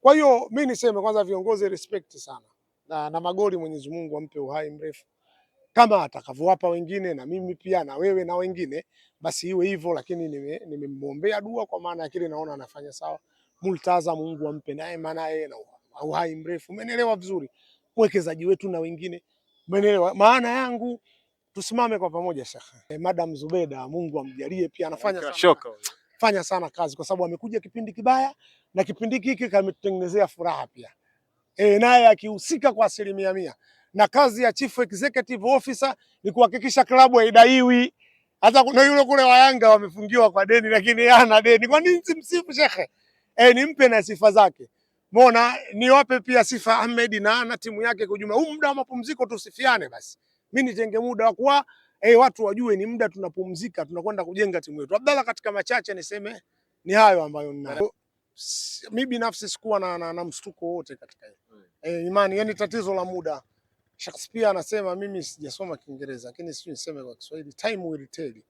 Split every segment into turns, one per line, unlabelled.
Kwa hiyo mimi niseme kwanza viongozi respect sana. Na magoli Mwenyezi Mungu ampe uhai mrefu. Kama atakavyowapa wengine na mimi pia na wewe na wengine basi iwe hivyo, lakini nimemwombea dua kwa maana ya kile naona anafanya sawa. Multaza Mungu ampe neema naye na uhai mrefu. Umeelewa vizuri? Mwekezaji wetu na wengine. Umeelewa? Maana yangu tusimame kwa pamoja Sheikh. Madam Zubeda Mungu amjalie pia fanya sana kazi kwa sababu amekuja kipindi kibaya na kipindi hiki kametutengenezea furaha pia. Naye akihusika kwa 100%. Na kazi ya Chief Executive Officer ni kuhakikisha klabu haidaiwi. Hata kuna yule kule wa Yanga wamefungiwa kwa deni lakini hana deni. Kwa nini simsifu Sheikh? Nimpe na sifa zake. Umeona, niwape pia sifa Ahmed na timu yake kwa jumla. Huu muda wa mapumziko tusifiane basi. Mimi nitenge muda wa kuwa watu wajue ni muda tunapumzika, tunakwenda kujenga timu yetu. Abdalla, katika machache niseme ni hayo ambayo ninayo. Mimi binafsi sikuwa na mshtuko wote katika hiyo. Imani, yani tatizo la muda. Shakespeare anasema, mimi sijasoma Kiingereza lakini sio niseme kwa Kiswahili, time will tell.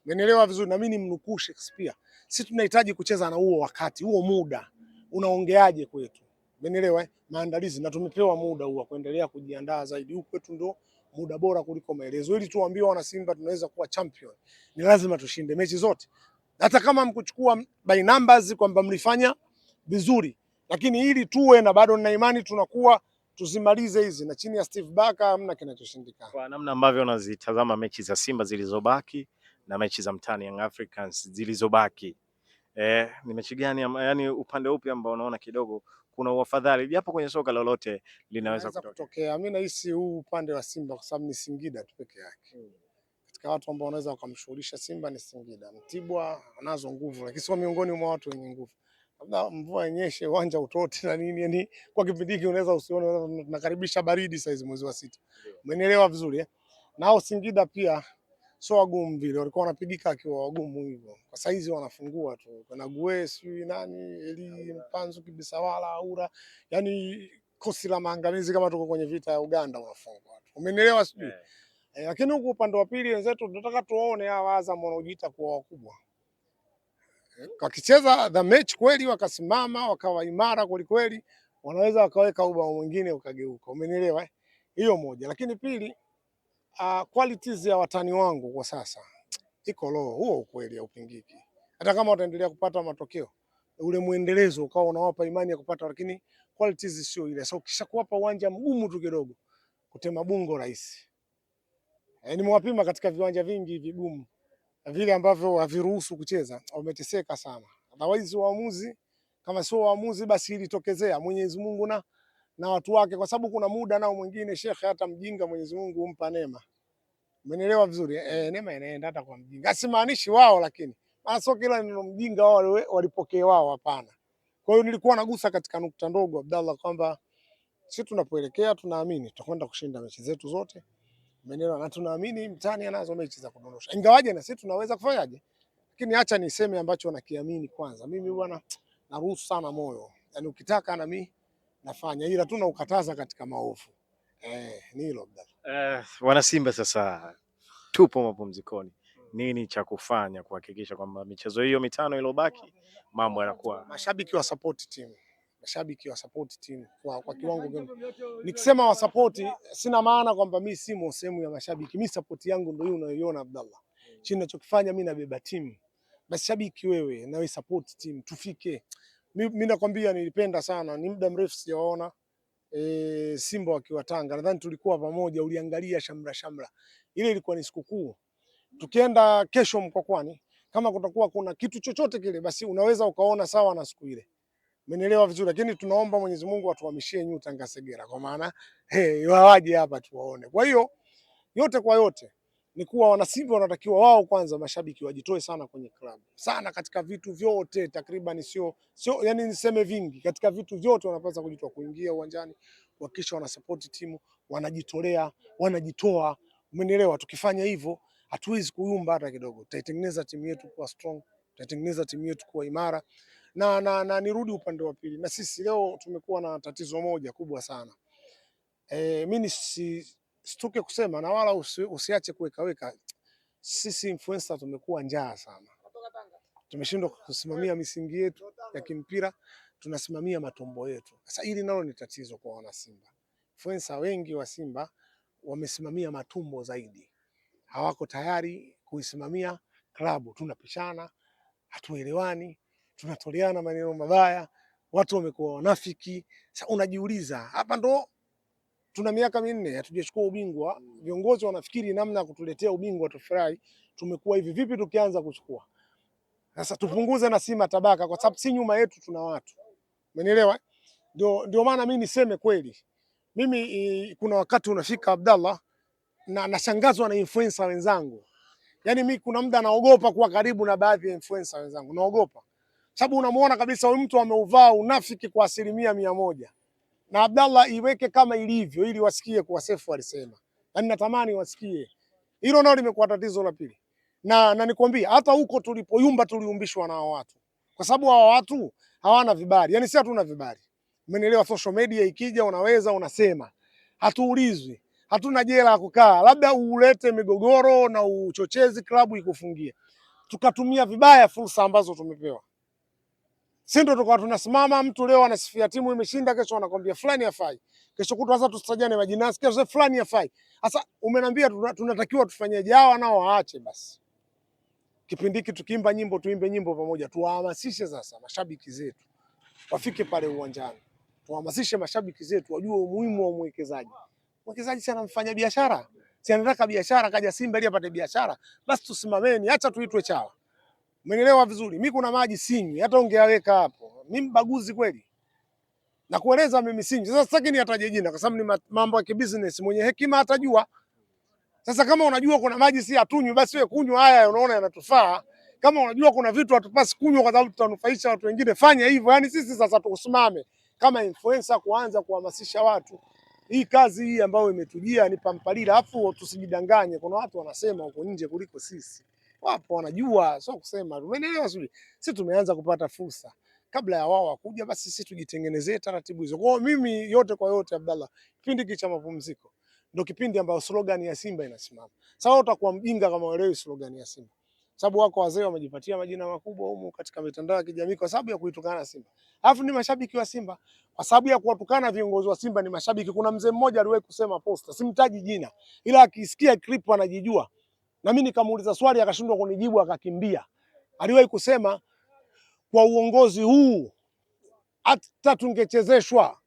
Umenielewa vizuri, na mimi nimnukuu Shakespeare. Sisi tunahitaji kucheza na huo wakati, huo muda. Unaongeaje kwetu? Umenielewa? Maandalizi, na tumepewa muda huo kuendelea kujiandaa zaidi. Huko kwetu ndio muda bora kuliko maelezo. Ili tuambiwe wana Simba tunaweza kuwa champion, ni lazima tushinde mechi zote. Hata kama mkuchukua by numbers kwamba mlifanya vizuri, lakini ili tuwe na bado nina imani tunakuwa tuzimalize hizi, na chini ya Steve Barker hamna kinachoshindikana.
Kwa namna ambavyo unazitazama mechi za Simba zilizobaki na mechi za mtani Young Africans zilizobaki, ni mechi gani yani upande upi ambao unaona kidogo kuna uafadhali, japo kwenye soka lolote linaweza
kutokea? Mimi nahisi huu upande wa Simba kwa sababu ni Singida tu peke yake. Katika watu ambao wanaweza wakamshughulisha Simba ni Singida. Mtibwa anazo nguvu lakini sio miongoni mwa watu wenye nguvu. Labda mvua yenyeshe uwanja utote na nini, yani kwa kipindi hiki unaweza usione, tunakaribisha baridi saizi mwezi wa 6. Umenielewa vizuri Nao Singida pia sio wagumu vile, walikuwa wanapigika akiwa wagumu hivyo. Kwa saizi wanafungua tu. Kuna Gue sijui nani, Eli Mpanzu Kibisawala Aura, yani kosi la maangamizi kama tuko kwenye vita ya Uganda unafungwa tu. Umenielewa sijui? Lakini huko upande wa pili wenzetu tunataka tuone hawa Azam wanaojiita kuwa wakubwa. Wakicheza the match kweli, wakasimama wakawa imara kweli kweli, wanaweza wakaweka ubao mwingine ukageuka. Umenielewa? Hiyo moja. Lakini pili, qualities ya watani wangu kwa sasa iko low. Huo ukweli haupingiki. Hata kama wataendelea kupata matokeo, ule muendelezo ukao unawapa imani ya kupata, lakini qualities sio ile. So kisha kuwapa uwanja mgumu tu kidogo, kutema bungo rahisi. Nimewapima katika viwanja vingi vigumu vile ambavyo haviruhusu kucheza, wameteseka sana. Otherwise waamuzi, kama sio waamuzi basi ilitokezea Mwenyezi Mungu na watu wake, kwa sababu kuna muda nao mwingine Sheikh, hata mjinga Mwenyezi Mungu humpa neema. Umenielewa vizuri? Neema inaenda hata kwa mjinga. Asimaanishi wao, lakini maana sio kila neno mjinga wao walipokea wao, hapana. Kwa hiyo nilikuwa nagusa katika nukta ndogo Abdallah, kwamba sisi tunapoelekea tunaamini tutakwenda kushinda mechi zetu zote. Umeelewa? Na tunaamini mtani anazo mechi za kudondosha. Ingawaje na sisi tunaweza kufanyaje? Lakini acha niseme ambacho nakiamini kwanza. Mimi bwana naruhusu sana moyo. Yaani ukitaka na mimi nafanya, ila tu naukataza katika maovu. Ni hilo Abdalla.
Wana Simba sasa tupo mapumzikoni. Nini cha kufanya kuhakikisha kwamba michezo hiyo mitano iliyobaki mambo yanakuwa?
Mashabiki wa support team. Mashabiki wa support team kwa kiwango gani? Nikisema wa support sina maana kwamba mimi simo sehemu ya mashabiki. Mimi support yangu ndio hiyo unayoiona Abdallah. Chini ninachokifanya mimi nabeba timu. Mashabiki wewe na wewe support team tufike. Mimi nakwambia nilipenda sana, ni muda mrefu sijawaona Simba wakiwa Tanga. Nadhani tulikuwa pamoja, uliangalia shamra. Ile ilikuwa ni sikukuu. Tukienda kesho Mkwakwani, kama kutakuwa kuna kitu chochote kile basi unaweza ukaona sawa na siku ile. Umenielewa vizuri, lakini tunaomba Mwenyezi Mungu atuhamishie New Tanga Segera, kwa maana waje hapa tuwaone. Kwa hiyo yote kwa yote ni kuwa wana Simba wanatakiwa wao kwanza, mashabiki wajitoe sana kwenye klabu. Sana katika vitu vyote takriban, sio yani niseme vingi, katika vitu vyote wanapaswa kujitoa, kuingia uwanjani, kuhakikisha wana support timu, wanajitolea, wanajitoa. Umenielewa? Tukifanya hivyo hatuwezi kuyumba hata kidogo. Tutaitengeneza timu yetu kuwa strong, tutaitengeneza timu yetu kuwa imara. Na nirudi upande wa pili. Na sisi leo tumekuwa na tatizo moja kubwa sana. Mimi situke kusema na wala usiache kuweka. Sisi influencer tumekuwa njaa sana. Tumeshindwa kusimamia misingi yetu ya kimpira. tunasimamia matumbo yetu. Sasa hili nalo ni tatizo kwa wana Simba. Influencer wengi wa Simba wamesimamia matumbo zaidi, hawako tayari kuisimamia klabu. Tunapishana, hatuelewani, tunatoleana maneno mabaya, watu wamekuwa wanafiki. Sasa unajiuliza, hapa ndo tuna miaka minne hatujachukua ubingwa, viongozi wanafikiri namna ya kutuletea ubingwa tufurahi, tumekuwa hivi vipi tukianza kuchukua. Sasa tupunguze na Simba tabaka, kwa sababu si nyuma yetu tuna watu. Umenielewa? Ndio maana mimi niseme kweli, mimi kuna wakati unafika Abdallah, na nashangazwa na influencer wenzangu. Yaani mimi kuna muda naogopa kuwa karibu na baadhi ya influencer wenzangu, naogopa. Sababu unamuona kabisa huyu mtu ameuvaa unafiki kwa 100%. Na Abdallah iweke kama ilivyo ili wasikie kuwa Sefu alisema. Yaani natamani wasikie. Hilo nalo limekuwa tatizo la pili. Na nikwambie hata huko tulipoyumba tuliumbishwa na hao watu. Kwa sababu hao watu hawana vibali. Yaani si hatuna vibali. Umenielewa? Social media ikija unaweza unasema. Hatuulizwi. Hatuna jela ya kukaa. Labda ulete migogoro na uchochezi klabu ikufungie. Tukatumia vibaya fursa ambazo tumepewa. Si ndio tukawa tunasimama, mtu leo anasifia timu imeshinda, kesho anakwambia fulani hafai. Kesho kutwa sasa tustajane majina, kesho fulani hafai. Sasa umeniambia tunatakiwa tufanyeje? Hawa nao waache basi. Kipindi hiki tukiimba nyimbo tuimbe nyimbo pamoja, tuwahamasishe sasa mashabiki zetu wafike pale uwanjani. Tuhamasishe mashabiki zetu wajue umuhimu wa mwekezaji. Mwekezaji si anamfanya biashara, si anataka biashara, kaja Simba ili apate biashara. Basi tusimameni, acha tuitwe chawa. Umenielewa vizuri? Mimi kuna maji sinywi, hata ungeaweka hapo. Mimi mbaguzi kweli. Na kueleza mimi sinywi. Sasa sitaki niataje jina kwa sababu ni mambo ya kibusiness, mwenye hekima atajua. Sasa kama unajua kuna maji si hatunywi, basi wewe kunywa haya unaona yanatufaa. Kama unajua kuna vitu hatupasi kunywa kwa sababu tutanufaisha watu wengine, fanya hivyo. Yaani sisi sasa tukusimame kama influencer kuanza kuhamasisha watu. Hii kazi hii ambayo imetujia ni pampalila, afu tusijidanganye. Kuna watu wanasema huko nje kuliko sisi. Wapo wanajua, sio kusema. Umeelewa sio? Sisi tumeanza kupata fursa. Kabla ya wao wakuja, basi sisi tujitengenezee taratibu hizo. Kwa hiyo mimi yote kwa yote Abdallah, kipindi hiki cha mapumziko ndio kipindi ambayo slogan ya Simba inasimama. Sasa utakuwa mjinga kama uelewi slogan ya Simba. Sababu wako wazee wamejipatia majina makubwa humu katika mitandao ya kijamii kwa sababu ya kuitukana Simba. Alafu ni mashabiki wa Simba. Kwa sababu ya kuwatukana viongozi wa Simba ni mashabiki. Kuna mzee mmoja aliwahi kusema posta, simtaji jina, ila akisikia clip anajijua. Na mimi nikamuuliza swali akashindwa kunijibu akakimbia. Aliwahi kusema kwa uongozi huu hata tungechezeshwa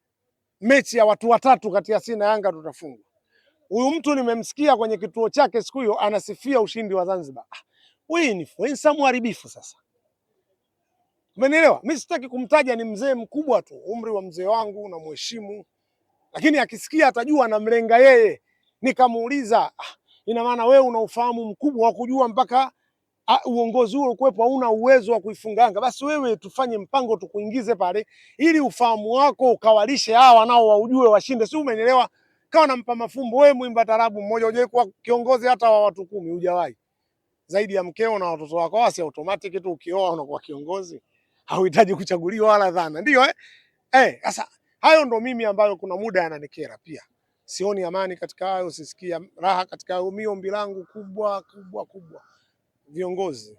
mechi ya watu watatu kati ya Simba na Yanga tutafungwa. Huyu mtu nimemsikia kwenye kituo chake siku hiyo anasifia ushindi wa Zanzibar. Wewe ni influencer mharibifu sasa. Umenielewa? Mimi sitaki kumtaja, ni mzee mkubwa tu. Umri wa mzee wangu na mheshimu. Lakini akisikia atajua anamlenga yeye. Nikamuuliza, ina maana wewe una ufahamu mkubwa wa kujua mpaka uongozi huo ukwepo hauna uwezo wa kuifunga Yanga. Basi wewe tufanye mpango tukuingize pale ili ufahamu wako ukawalishe hawa nao waujue washinde. Si umenielewa? Kawa nampa mafumbo wewe mwimba tarabu mmoja hujawahi kuwa kiongozi hata wa watu 10 hujawahi. Zaidi ya mkeo na watoto wako wasi automatic tu ukioa unakuwa kiongozi. Hauhitaji kuchaguliwa wala dhana. Ndio sasa hayo ndo mimi ambayo kuna muda yananikera pia. Sioni amani katika hayo, sisikia raha katika hayo. Ombi langu kubwa. Viongozi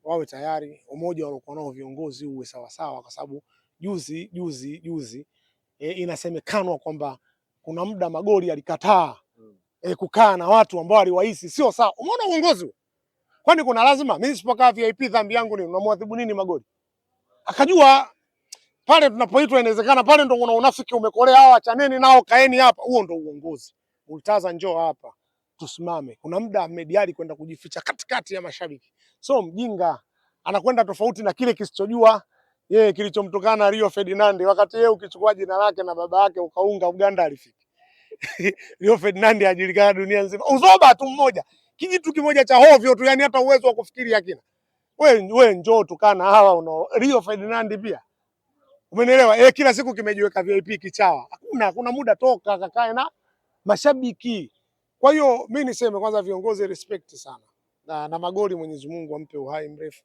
wawe tayari, umoja waliokuwa nao viongozi uwe sawasawa, kwa sababu juzi inasemekanwa kwamba kuna muda Magoli alikataa kukaa na watu ambao aliwahisi sio sawa. Umeona uongozi huo? Kwani kuna lazima mimi sipokaa VIP dhambi yangu ni unamwadhibu nini Magoli? Akajua pale tunapoitwa inawezekana pale ndo kuna unafiki umekolea, hawa chaneni nao kaeni hapa. Huo ndo uongozi. Multaza njoo hapa. Tusimame. Kuna muda Ahmed Ally kwenda kujificha katikati ya mashabiki. So mjinga anakwenda tofauti na kile kisichojua yeye kilichomtokana Rio Ferdinand, wakati yeye ukichukua jina lake na baba yake ukaunga Uganda alifika. Rio Ferdinand ajulikana dunia nzima. Uzoba tu mmoja. Kijitu kimoja cha hovyo tu, yani hata uwezo wa kufikiri hakina. Wewe njoo tukana hawa Rio Ferdinand pia. Umenielewa? Kila siku kimejiweka VIP kichawa. Kuna muda toka kakae na mashabiki. Kwa hiyo mimi niseme kwanza viongozi respect sana. Na Magoli Mwenyezi Mungu ampe uhai mrefu.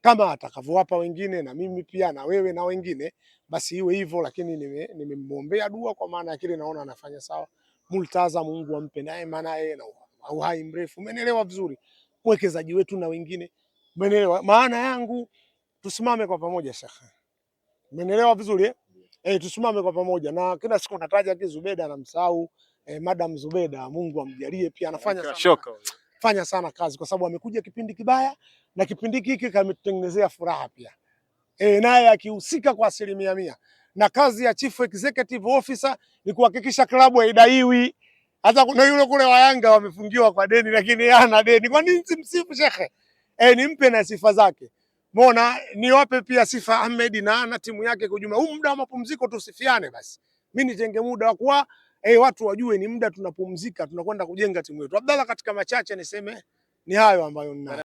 Kama atakavyowapa wengine na mimi pia na wewe na wengine basi iwe hivyo, lakini nimemwombea dua kwa maana ya kile naona anafanya sawa. Multaza Mungu ampe naye maana yeye na uhai mrefu. Umenielewa vizuri? Mwekezaji wetu na wengine. Umenielewa? Maana yangu tusimame kwa pamoja shekhe. Umeelewa vizuri tusimame kwa pamoja, na kila siku nataja Zubeda na msahau Madam Zubeda, Mungu amjalie, pia fanya sana kazi, kwa sababu amekuja kipindi kibaya na kipindi hiki kametutengenezea furaha pia. Naye akihusika kwa 100%, na kazi ya Chief Executive Officer ni kuhakikisha klabu haidaiwi. Hata kuna yule kule wa Yanga wamefungiwa kwa deni, lakini hana deni. Kwa nini simsifu shekhe? Nimpe na sifa zake. Mbona niwape pia sifa Ahmed na timu yake kwa ujumla. Huu muda wa mapumziko tusifiane basi. Mimi nitenge muda wa kuwa watu wajue ni muda tunapumzika, tunakwenda kujenga timu yetu. Abdalla, katika machache niseme ni hayo ambayo ninayo.